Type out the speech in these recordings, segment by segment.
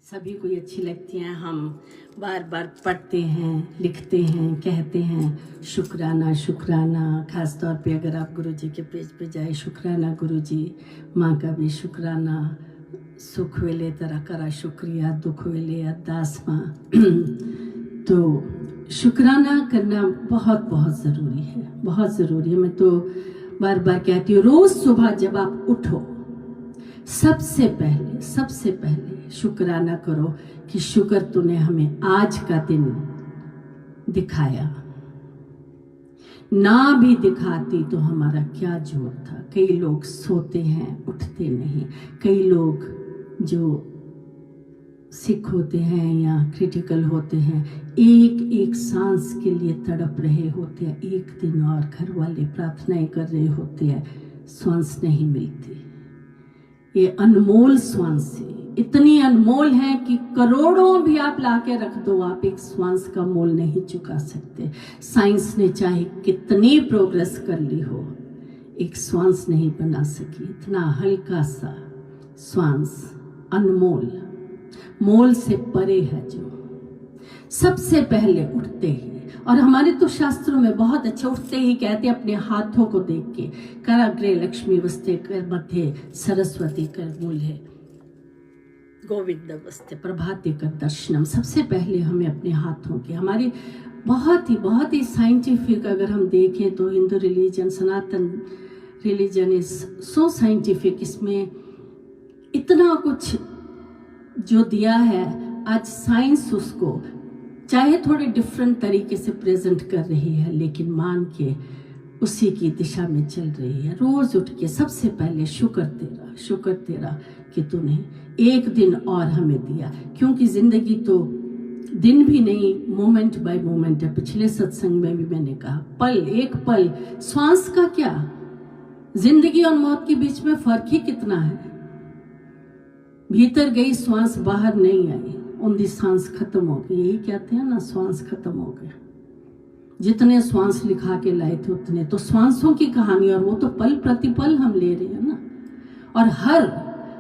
सभी को ये अच्छी लगती हैं। हम बार बार पढ़ते हैं, लिखते हैं, कहते हैं शुक्राना शुक्राना। ख़ास तौर पे अगर आप गुरुजी के पेज पे जाए, शुक्राना गुरुजी, माँ का भी शुक्राना। सुख वेले तेरा करा शुक्रिया, दुख वेले अरदास माँ। तो शुक्राना करना बहुत बहुत ज़रूरी है, बहुत ज़रूरी है। मैं तो बार बार कहती हूँ, रोज़ सुबह जब आप उठो सबसे पहले शुक्राना करो कि शुक्र तूने हमें आज का दिन दिखाया, ना भी दिखाती तो हमारा क्या जोर था। कई लोग सोते हैं, उठते नहीं। कई लोग जो सिक होते हैं या क्रिटिकल होते हैं, एक एक सांस के लिए तड़प रहे होते हैं। एक दिन और घर वाले प्रार्थनाएं कर रहे होते हैं, सांस नहीं मिलती। ये अनमोल श्वास है, इतनी अनमोल है कि करोड़ों भी आप लाके रख दो, आप एक श्वास का मोल नहीं चुका सकते। साइंस ने चाहे कितनी प्रोग्रेस कर ली हो, एक श्वास नहीं बना सकी। इतना हल्का सा श्वास, अनमोल, मोल से परे है। जो सबसे पहले उठते ही, और हमारे तो शास्त्रों में बहुत अच्छे उठते ही कहते हैं अपने हाथों को देख के, कराग्रे लक्ष्मी वस्ते कर मध्य सरस्वती कर मूल्य गोविंद वस्ते प्रभाते कर दर्शनम। सबसे पहले हमें अपने हाथों के, हमारी बहुत ही साइंटिफिक अगर हम देखें तो Hindu religion, Sanatan religion is so scientific. इसमें इतना कुछ जो दिया है, आज साइंस उसको चाहे थोड़े डिफरेंट तरीके से प्रेजेंट कर रही है, लेकिन मान के उसी की दिशा में चल रही है। रोज उठ के सबसे पहले शुक्र तेरा कि तूने एक दिन और हमें दिया, क्योंकि जिंदगी तो दिन भी नहीं, मोमेंट बाय मोमेंट है। पिछले सत्संग में भी मैंने कहा, पल एक पल, श्वास का क्या, जिंदगी और मौत के बीच में फर्क ही कितना है। भीतर गई श्वास बाहर नहीं आई, उनकी सांस खत्म हो गई। यही कहते हैं ना, श्वास खत्म हो गए। जितने श्वास लिखा के लाए थे उतने तो श्वासों की कहानी, और वो तो पल प्रतिपल हम ले रहे हैं ना। और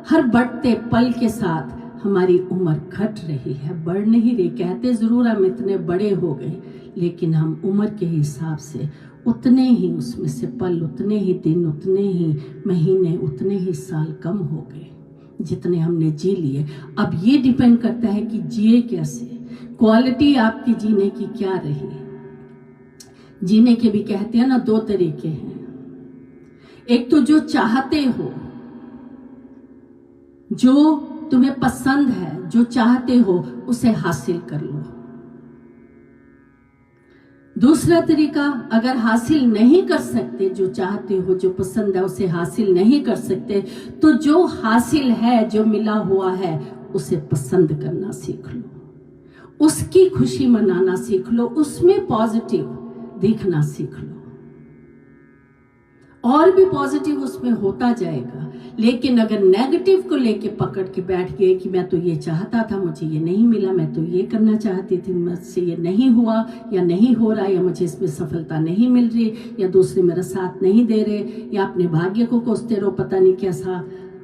हर बढ़ते पल के साथ हमारी उम्र घट रही है, बढ़ नहीं रही। कहते जरूर हम इतने बड़े हो गए, लेकिन हम उम्र के हिसाब से उतने ही, उसमें से पल उतने ही, दिन उतने ही, महीने उतने ही, साल कम हो गए जितने हमने जी लिए। अब ये डिपेंड करता है कि जिए कैसे, क्वालिटी आपकी जीने की क्या रही। जीने के भी कहते हैं ना, दो तरीके हैं। एक तो जो चाहते हो, जो तुम्हें पसंद है, जो चाहते हो उसे हासिल कर लो। दूसरा तरीका, अगर हासिल नहीं कर सकते, जो चाहते हो, जो पसंद है, उसे हासिल नहीं कर सकते, तो जो हासिल है, जो मिला हुआ है, उसे पसंद करना सीख लो, उसकी खुशी मनाना सीख लो, उसमें पॉजिटिव देखना सीख लो, और भी पॉजिटिव उसमें होता जाएगा। लेकिन अगर नेगेटिव को लेके पकड़ के बैठ गए कि मैं तो ये चाहता था, मुझे ये नहीं मिला, मैं तो ये करना चाहती थी, मुझसे ये नहीं हुआ या नहीं हो रहा, या मुझे इसमें सफलता नहीं मिल रही, या दूसरे मेरा साथ नहीं दे रहे, या अपने भाग्य को कोसते रहो, पता नहीं कैसा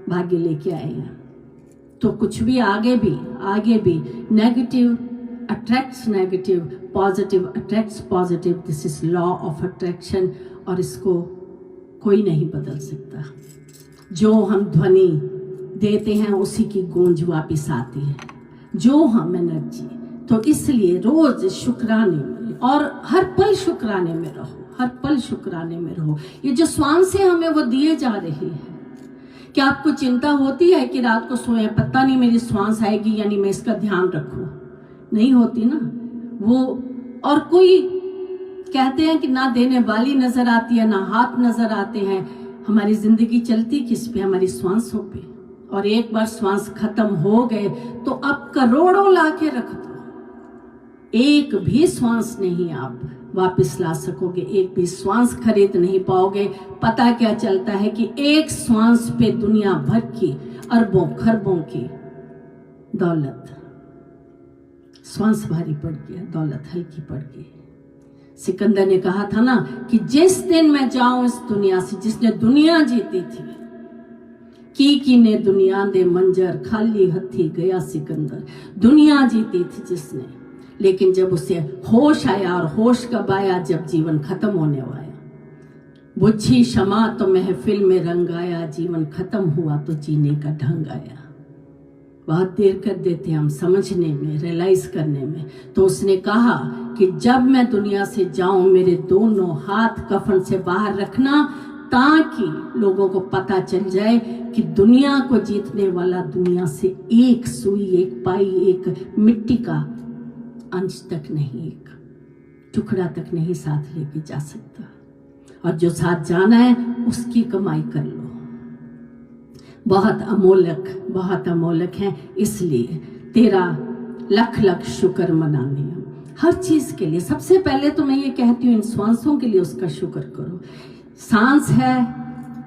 भाग्य लेके आए हैं। तो कुछ भी आगे भी negative attracts negative, positive attracts positive. This is law of attraction, और इसको कोई नहीं बदल सकता। जो हम ध्वनि देते हैं उसी की गूंज वापिस आती है, जो हम एनर्जी। तो इसलिए रोज शुक्राने में, और हर पल शुक्राने में रहो, हर पल शुक्राने में रहो। ये जो श्वास है हमें वो दिए जा रही है। क्या आपको चिंता होती है कि रात को सोए, पता नहीं मेरी श्वास आएगी यानी मैं इसका ध्यान रखूं? नहीं होती ना वो। और कोई कहते हैं कि ना देने वाली नजर आती है, ना हाथ नजर आते हैं। हमारी जिंदगी चलती किस पे? हमारी श्वासों पे। और एक बार श्वास खत्म हो गए तो अब करोड़ों लाके रख दो, एक भी श्वास नहीं आप वापस ला सकोगे, एक भी श्वास खरीद नहीं पाओगे। पता क्या चलता है कि एक श्वास पे दुनिया भर की, अरबों खरबों की दौलत। श्वास भारी पड़ गया, दौलत हल्की पड़ गई। सिकंदर ने कहा था ना कि जिस दिन मैं जाऊं इस दुनिया से, जिसने दुनिया जीती थी, की ने दुनिया दे मंजर, खाली हथी गया सिकंदर। दुनिया जीती थी जिसने, लेकिन जब उसे होश आया, और होश कब आया, जब जीवन खत्म होने वाला, बुझी क्षमा तो महफिल में रंग आया, जीवन खत्म हुआ तो जीने का ढंग आया। बहुत देर कर देते हम समझने में, रियलाइज करने में। तो उसने कहा कि जब मैं दुनिया से जाऊं, मेरे दोनों हाथ कफन से बाहर रखना, ताकि लोगों को पता चल जाए कि दुनिया को जीतने वाला दुनिया से एक सुई, एक पाई, एक मिट्टी का अंश तक नहीं, एक टुकड़ा तक नहीं साथ लेके जा सकता। और जो साथ जाना है उसकी कमाई कर लो। बहुत अमोलक है। इसलिए तेरा लख लख शुक्र मनाने, हर चीज के लिए। सबसे पहले तो मैं ये कहती हूँ, इन श्वासों के लिए उसका शुक्र करो। सांस है,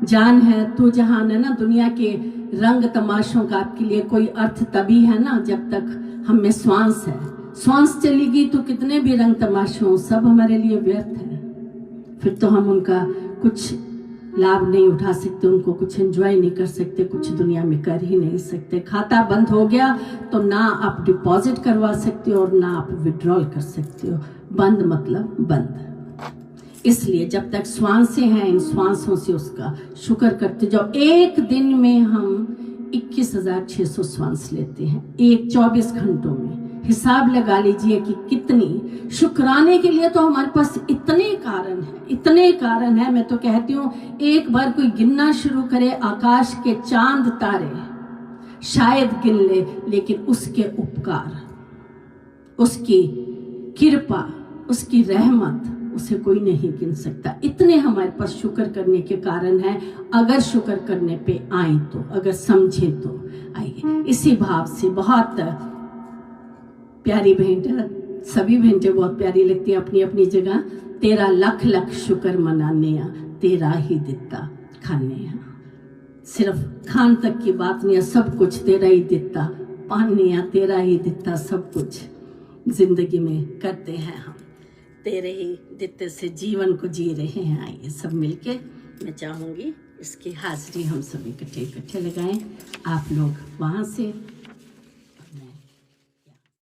जान है, तू जहान है ना। दुनिया के रंग तमाशों का आपके लिए कोई अर्थ तभी है ना जब तक हम में श्वास है। श्वास चलेगी तो कितने भी रंग तमाशे हो, सब हमारे लिए व्यर्थ है। फिर तो हम उनका कुछ लाभ नहीं उठा सकते, उनको कुछ एंजॉय नहीं कर सकते, कुछ दुनिया में कर ही नहीं सकते। खाता बंद हो गया तो ना आप डिपॉजिट करवा सकते हो और ना आप विड्रॉल कर सकते हो। बंद मतलब बंद। इसलिए जब तक श्वासें हैं, इन श्वासों से उसका शुक्र करते जाओ। एक दिन में हम 21,600 श्वास लेते हैं, एक 24 घंटों में। हिसाब लगा लीजिए कि कितनी। शुक्राने के लिए तो हमारे पास इतने कारण है। मैं तो कहती हूँ एक बार कोई गिनना शुरू करे आकाश के चांद तारे, शायद गिन ले, लेकिन उसके उपकार, उसकी कृपा, उसकी रहमत, उसे कोई नहीं गिन सकता। इतने हमारे पास शुक्र करने के कारण है। अगर शुक्र करने पे आए तो, अगर समझे तो आइए। इसी भाव से बहुत प्यारी भेंट, सभी भेंटें बहुत प्यारी लगती हैं अपनी अपनी जगह। तेरा लख लख शुक्र मनाने, तेरा ही दिता खाने। सिर्फ खान तक की बात नहीं है, सब कुछ तेरा ही दिता पाने, तेरा ही दिता सब कुछ जिंदगी में करते हैं हम। तेरे ही दित्ते से जीवन को जी रहे हैं। आइए सब मिलके, मैं चाहूँगी इसकी हाजिरी हम सभी इकट्ठे लगाएं। आप लोग वहाँ से